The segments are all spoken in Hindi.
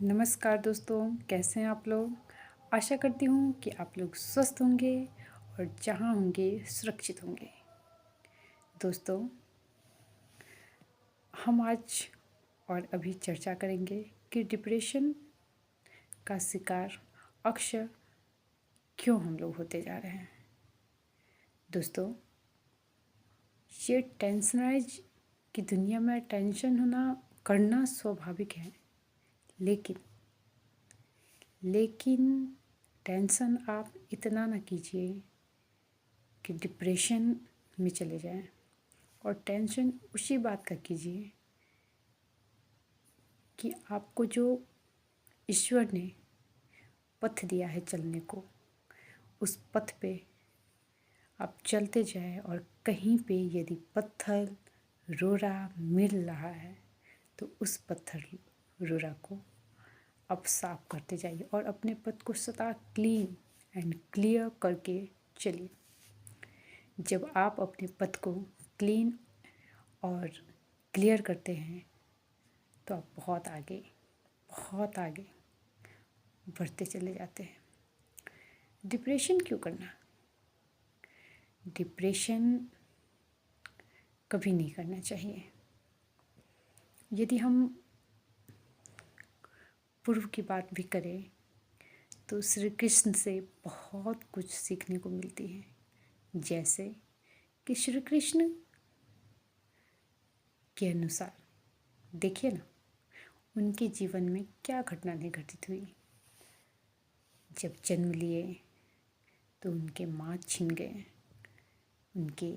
नमस्कार दोस्तों, कैसे हैं आप लोग। आशा करती हूँ कि आप लोग स्वस्थ होंगे और जहाँ होंगे सुरक्षित होंगे। दोस्तों, हम आज और अभी चर्चा करेंगे कि डिप्रेशन का शिकार अक्सर क्यों हम लोग होते जा रहे हैं। दोस्तों, ये टेंशनाइज की दुनिया में टेंशन करना स्वाभाविक है, लेकिन टेंशन आप इतना ना कीजिए कि डिप्रेशन में चले जाएं। और टेंशन उसी बात का कीजिए कि आपको जो ईश्वर ने पथ दिया है चलने को, उस पथ पे आप चलते जाएं। और कहीं पे यदि पत्थर रोड़ा मिल रहा है तो उस पत्थर रोड़ा को आप साफ करते जाइए और अपने पथ को सदा क्लीन एंड क्लियर करके चलिए। जब आप अपने पथ को क्लीन और क्लियर करते हैं तो आप बहुत आगे बढ़ते चले जाते हैं। डिप्रेशन क्यों करना? डिप्रेशन कभी नहीं करना चाहिए। यदि हम पूर्व की बात भी करें तो श्री कृष्ण से बहुत कुछ सीखने को मिलती है। जैसे कि श्री कृष्ण के अनुसार देखिए ना, उनके जीवन में क्या घटना नहीं घटित हुई। जब जन्म लिए तो उनके माँ छिन गए, उनके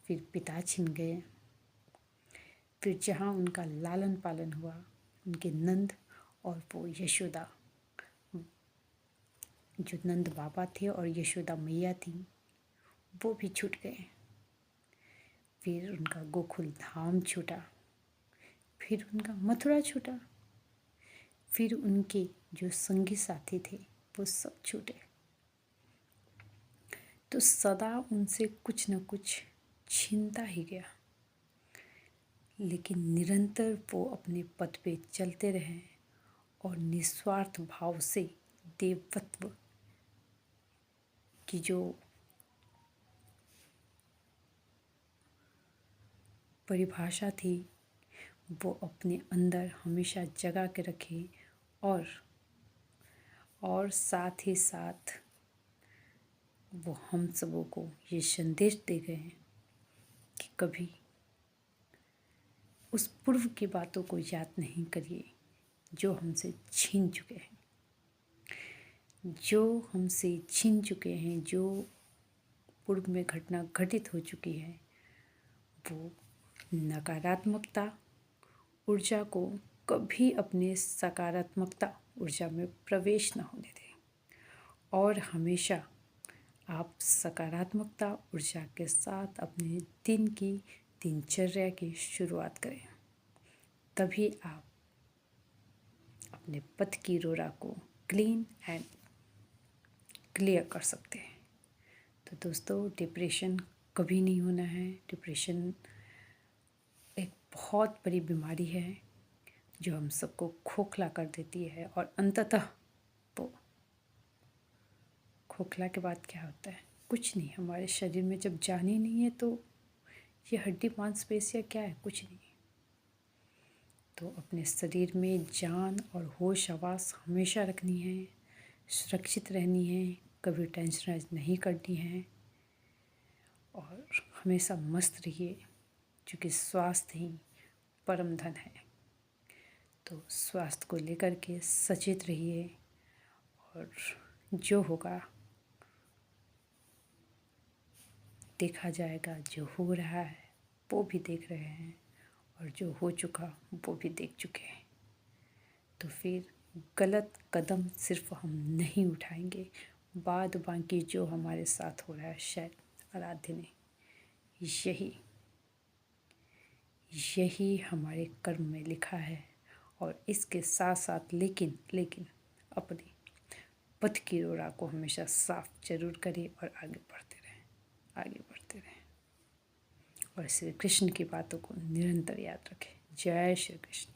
फिर पिता छिन गए, फिर जहाँ उनका लालन पालन हुआ उनके नंद और वो यशोदा, जो नंद बाबा थे और यशोदा मैया थी, वो भी छूट गए। फिर उनका गोकुल धाम छूटा, फिर उनका मथुरा छूटा, फिर उनके जो संगी साथी थे वो सब छूटे। तो सदा उनसे कुछ न कुछ छीनता ही गया, लेकिन निरंतर वो अपने पथ पे चलते रहे और निस्वार्थ भाव से देवत्व की जो परिभाषा थी वो अपने अंदर हमेशा जगा के रखे। और साथ ही साथ वो हम सबों को ये संदेश दे गए हैं कि कभी उस पूर्व की बातों को याद नहीं करिए जो हमसे छीन चुके हैं, जो पूर्व में घटना घटित हो चुकी है। वो नकारात्मकता ऊर्जा को कभी अपने सकारात्मकता ऊर्जा में प्रवेश न होने दें और हमेशा आप सकारात्मकता ऊर्जा के साथ अपने दिन की दिनचर्या की शुरुआत करें। तभी आप अपने पथ की रोड़ा को क्लीन एंड क्लियर कर सकते हैं। तो दोस्तों, डिप्रेशन कभी नहीं होना है। डिप्रेशन एक बहुत बड़ी बीमारी है जो हम सबको खोखला कर देती है और अंततः वो खोखला के बाद क्या होता है? कुछ नहीं। हमारे शरीर में जब जान ही नहीं है तो ये हड्डी मांसपेशियाँ क्या है? कुछ नहीं। तो अपने शरीर में जान और होश आवास हमेशा रखनी है, सुरक्षित रहनी है, कभी टेंशनाइज नहीं करनी है और हमेशा मस्त रहिए, क्योंकि स्वास्थ्य ही परम धन है। तो स्वास्थ्य को लेकर के सचेत रहिए और जो होगा देखा जाएगा। जो हो रहा है वो भी देख रहे हैं और जो हो चुका वो भी देख चुके हैं। तो फिर गलत कदम सिर्फ हम नहीं उठाएंगे, बाद बाकी जो हमारे साथ हो रहा है, शायद आराध्य ने यही हमारे कर्म में लिखा है। और इसके साथ साथ लेकिन अपने पथ की रोड़ा को हमेशा साफ जरूर करें और आगे बढ़ते रहें और श्री कृष्ण की बातों को निरंतर याद रखें। जय श्री कृष्ण।